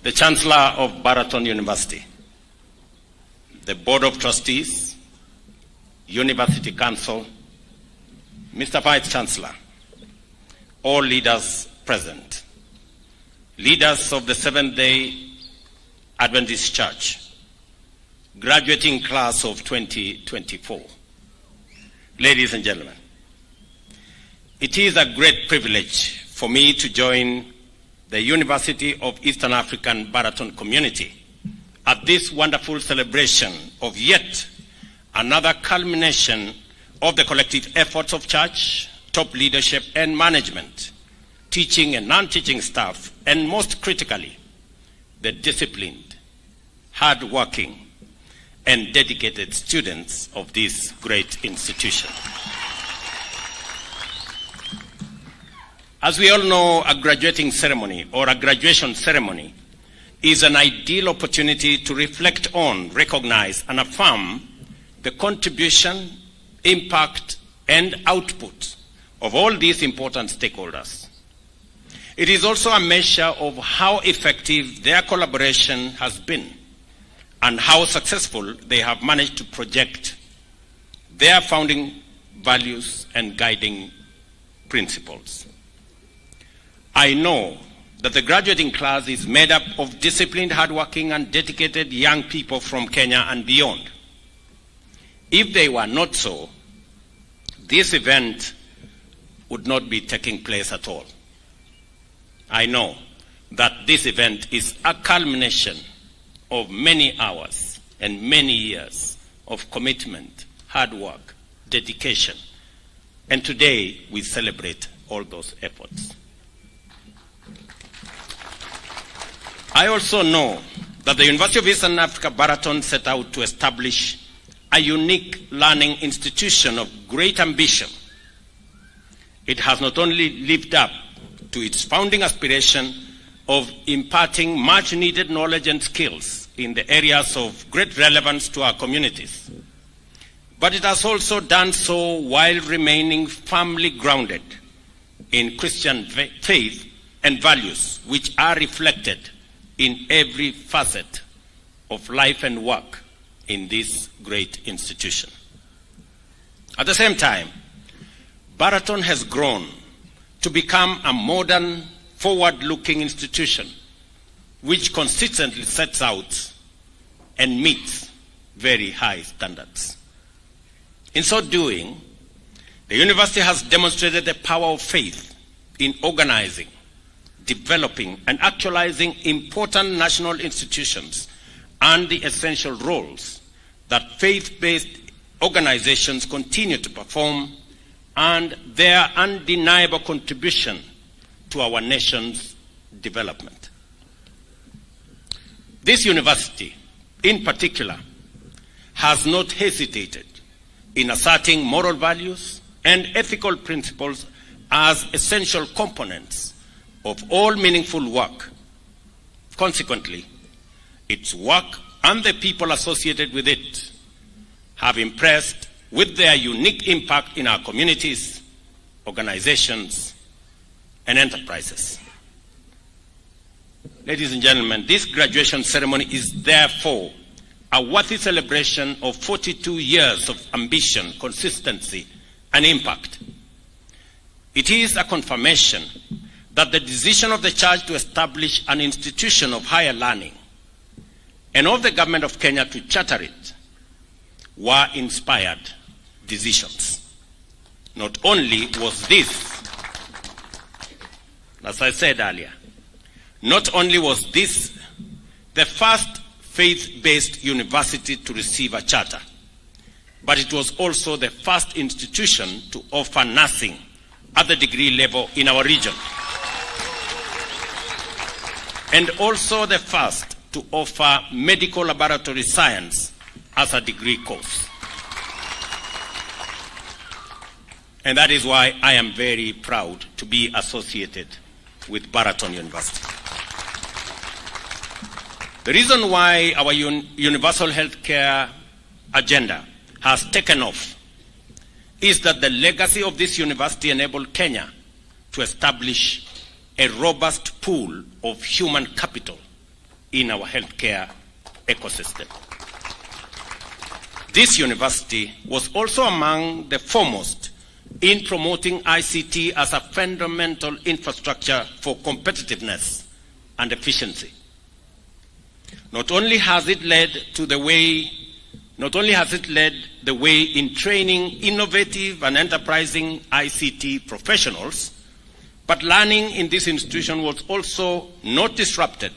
the Chancellor of Baraton University, the Board of Trustees, University Council, Mr. Vice Chancellor, all leaders present, leaders of the Seventh-day Adventist Church, graduating class of 2024, ladies and gentlemen, it is a great privilege for me to join the University of Eastern African Baraton community at this wonderful celebration of yet another culmination of the collective efforts of church, top leadership and management, teaching and non-teaching staff, and most critically, the disciplined, hard-working, and dedicated students of this great institution. As we all know, a graduating ceremony or a graduation ceremony is an ideal opportunity to reflect on, recognize, and affirm the contribution, impact, and output of all these important stakeholders. It is also a measure of how effective their collaboration has been and how successful they have managed to project their founding values and guiding principles. I know that the graduating class is made up of disciplined, hardworking, and dedicated young people from Kenya and beyond. If they were not so, this event would not be taking place at all. I know that this event is a culmination of many hours and many years of commitment, hard work, dedication, and today we celebrate all those efforts. I also know that the University of Eastern Africa Baraton set out to establish a unique learning institution of great ambition. It has not only lived up to its founding aspiration of imparting much needed knowledge and skills in the areas of great relevance to our communities, but it has also done so while remaining firmly grounded in Christian faith and values, which are reflected in every facet of life and work in this great institution. At the same time, Baraton has grown to become a modern, forward-looking institution which consistently sets out and meets very high standards. In so doing, the university has demonstrated the power of faith in organizing, developing, and actualizing important national institutions and the essential roles that faith-based organizations continue to perform and their undeniable contribution to our nation's development. This university, in particular, has not hesitated in asserting moral values and ethical principles as essential components of all meaningful work. Consequently, its work and the people associated with it have impressed with their unique impact in our communities, organizations, and enterprises. Ladies and gentlemen, this graduation ceremony is therefore a worthy celebration of 42 years of ambition, consistency, and impact. It is a confirmation that the decision of the church to establish an institution of higher learning and of the government of Kenya to charter it were inspired decisions. Not only was this, as I said earlier, not only was this the first faith-based university to receive a charter, but it was also the first institution to offer nursing at the degree level in our region, and also the first to offer medical laboratory science as a degree course. And that is why I am very proud to be associated with Baraton University. The reason why our universal healthcare agenda has taken off is that the legacy of this university enabled Kenya to establish a robust pool of human capital in our healthcare ecosystem. This university was also among the foremost in promoting ICT as a fundamental infrastructure for competitiveness and efficiency. Not only has it led the way in training innovative and enterprising ICT professionals, but learning in this institution was also not disrupted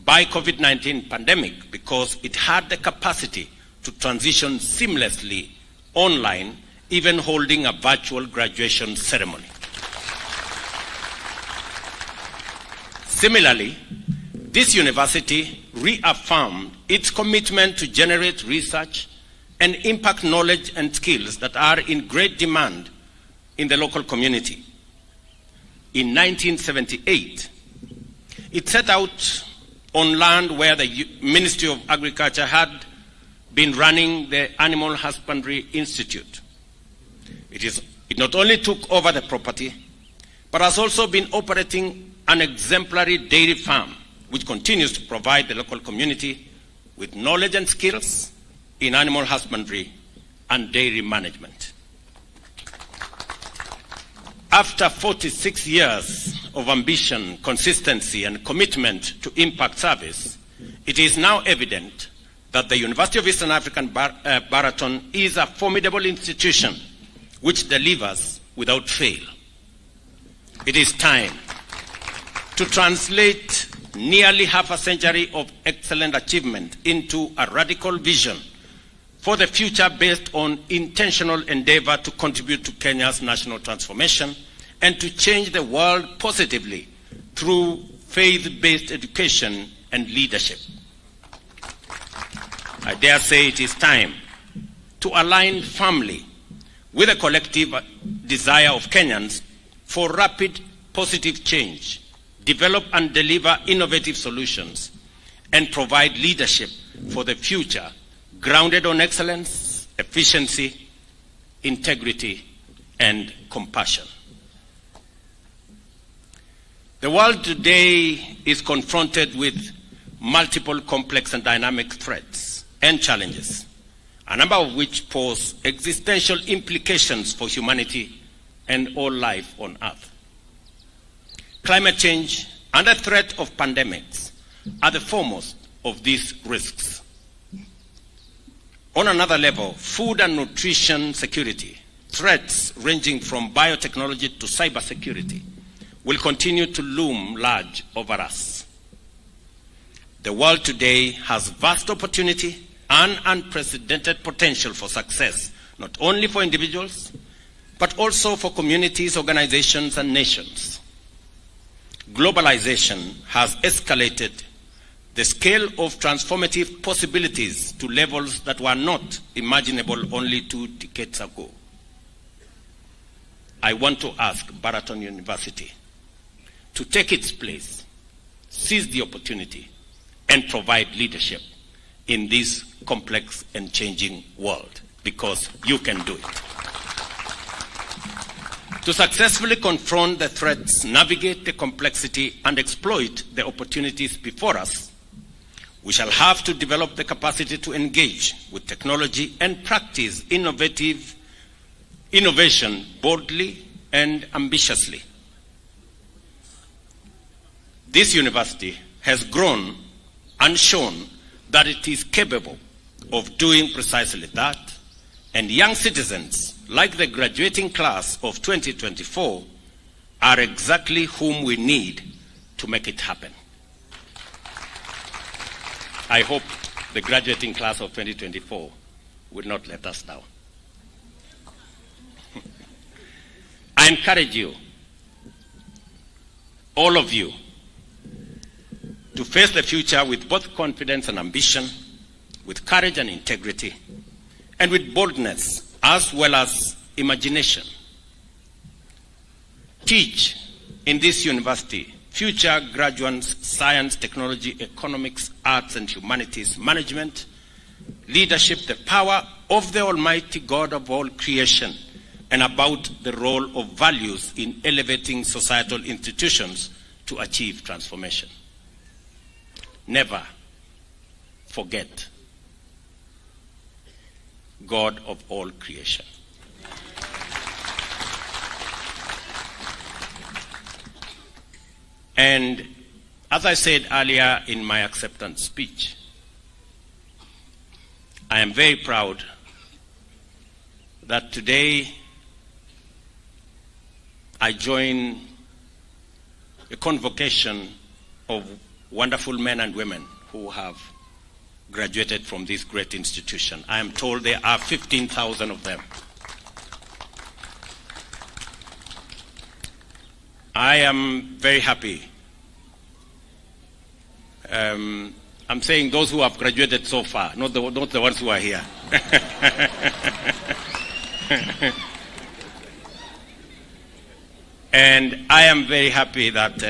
by COVID-19 pandemic because it had the capacity to transition seamlessly online, even holding a virtual graduation ceremony. Similarly, this university reaffirmed its commitment to generate research and impact knowledge and skills that are in great demand in the local community. In 1978, it set out on land where the Ministry of Agriculture had been running the Animal Husbandry Institute. It not only took over the property, but has also been operating an exemplary dairy farm, which continues to provide the local community with knowledge and skills in animal husbandry and dairy management. After 46 years of ambition, consistency, and commitment to impact service, it is now evident that the University of Eastern African Baraton is a formidable institution which delivers without fail. It is time to translate nearly half a century of excellent achievement into a radical vision for the future based on intentional endeavor to contribute to Kenya's national transformation and to change the world positively through faith-based education and leadership. I dare say it is time to align firmly with a collective desire of Kenyans for rapid positive change, develop and deliver innovative solutions, and provide leadership for the future grounded on excellence, efficiency, integrity, and compassion. The world today is confronted with multiple complex and dynamic threats and challenges, a number of which pose existential implications for humanity and all life on Earth. Climate change and the threat of pandemics are the foremost of these risks. On another level, food and nutrition security, threats ranging from biotechnology to cybersecurity, will continue to loom large over us. The world today has vast opportunity and unprecedented potential for success, not only for individuals, but also for communities, organizations, and nations. Globalization has escalated the scale of transformative possibilities to levels that were not imaginable only 2 decades ago. I want to ask Baraton University to take its place, seize the opportunity, and provide leadership in this complex and changing world, because you can do it. To successfully confront the threats, navigate the complexity, and exploit the opportunities before us, we shall have to develop the capacity to engage with technology and practice innovation boldly and ambitiously. This university has grown and shown that it is capable of doing precisely that, and young citizens, like the graduating class of 2024, are exactly whom we need to make it happen. I hope the graduating class of 2024 will not let us down. I encourage you, all of you, to face the future with both confidence and ambition, with courage and integrity, and with boldness as well as imagination. Teach in this university future graduates science, technology, economics, arts and humanities, management, leadership, the power of the Almighty God of all creation, and about the role of values in elevating societal institutions to achieve transformation. never forget God of all creation. And as I said earlier in my acceptance speech, I am very proud that today I join a convocation of wonderful men and women who have graduated from this great institution. I am told there are 15,000 of them. I am very happy. I'm saying those who have graduated so far, not the ones who are here. And I am very happy that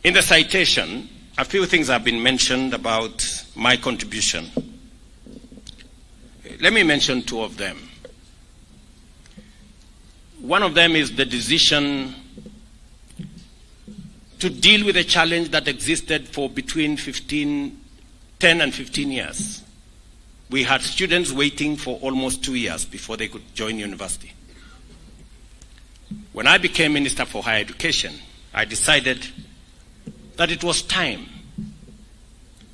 in the citation, a few things have been mentioned about my contribution. Let me mention two of them. One of them is the decision to deal with a challenge that existed for between 10 and 15 years. We had students waiting for almost 2 years before they could join university. When I became Minister for Higher Education, I decided that it was time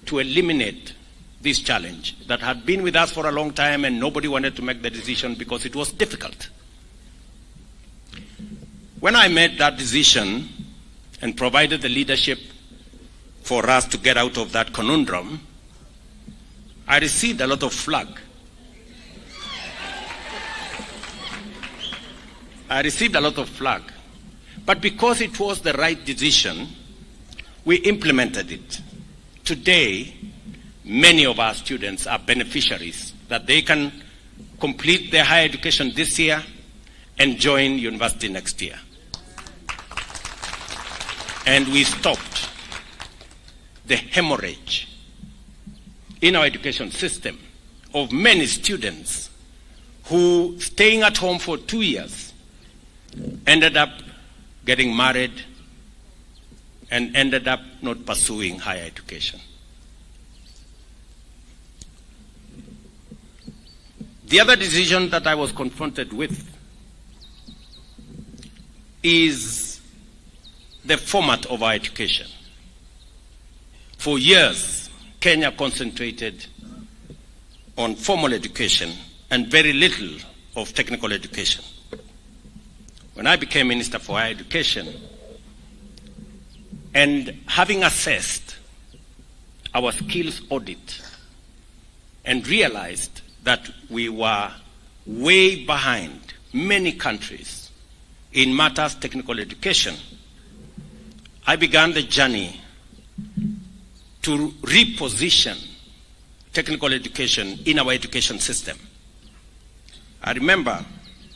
to eliminate this challenge that had been with us for a long time and nobody wanted to make the decision because it was difficult. When I made that decision and provided the leadership for us to get out of that conundrum, I received a lot of flack. But because it was the right decision, we implemented it. Today, many of our students are beneficiaries, that they can complete their higher education this year and join university next year. And we stopped the hemorrhage in our education system of many students who, staying at home for 2 years, ended up getting married and ended up not pursuing higher education. The other decision that I was confronted with is the format of our education. For years, Kenya concentrated on formal education and very little of technical education. When I became Minister for Higher Education, and having assessed our skills audit and realized that we were way behind many countries in matters technical education, I began the journey to reposition technical education in our education system. I remember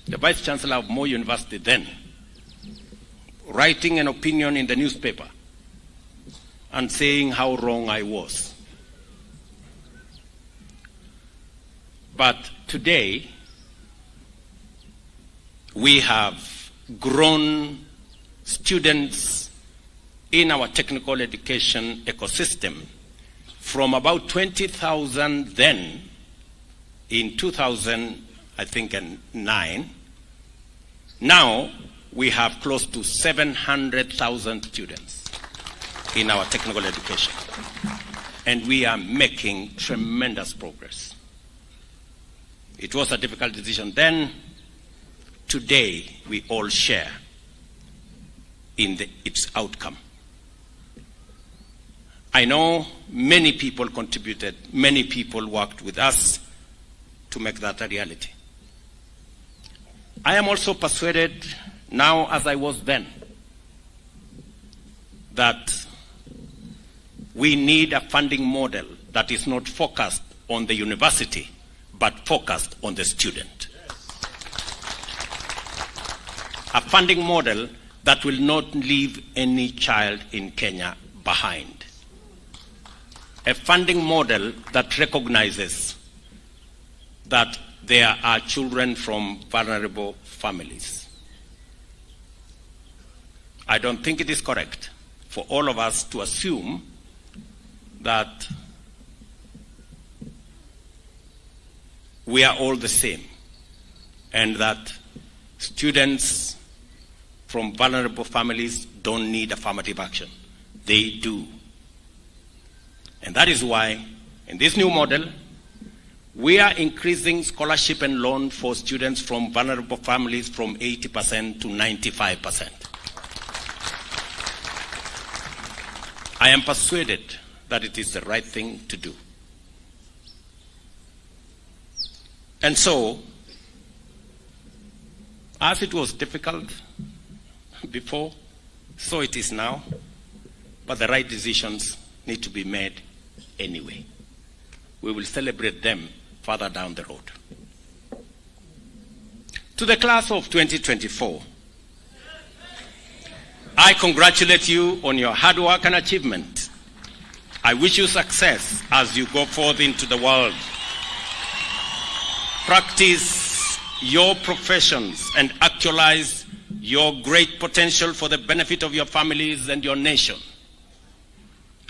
the Vice Chancellor of Moi University then writing an opinion in the newspaper and saying how wrong I was. But today, we have grown students in our technical education ecosystem from about 20,000 then in 2000, I think, and 9. Now we have close to 700,000 students in our technical education. And we are making tremendous progress. It was a difficult decision then. Today, we all share in its outcome. I know many people contributed, many people worked with us to make that a reality. I am also persuaded now, as I was then, that we need a funding model that is not focused on the university, but focused on the student. A funding model that will not leave any child in Kenya behind. A funding model that recognizes that there are children from vulnerable families. I don't think it is correct for all of us to assume that we are all the same and that students from vulnerable families don't need affirmative action. They do. And that is why, in this new model, we are increasing scholarship and loan for students from vulnerable families from 80% to 95%. I am persuaded that it is the right thing to do. And so, as it was difficult before, so it is now, but the right decisions need to be made anyway. We will celebrate them further down the road. To the class of 2024, I congratulate you on your hard work and achievement. I wish you success as you go forth into the world. Practice your professions and actualize your great potential for the benefit of your families and your nation.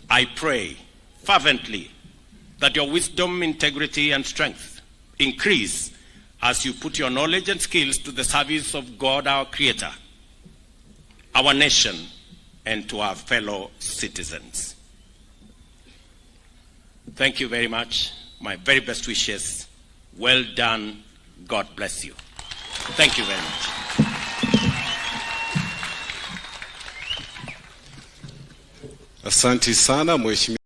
I pray fervently that your wisdom, integrity, and strength increase as you put your knowledge and skills to the service of God, our Creator, our nation, and to our fellow citizens. Thank you very much. My very best wishes. Well done. God bless you. Thank you very much. Asante sana mheshimiwa.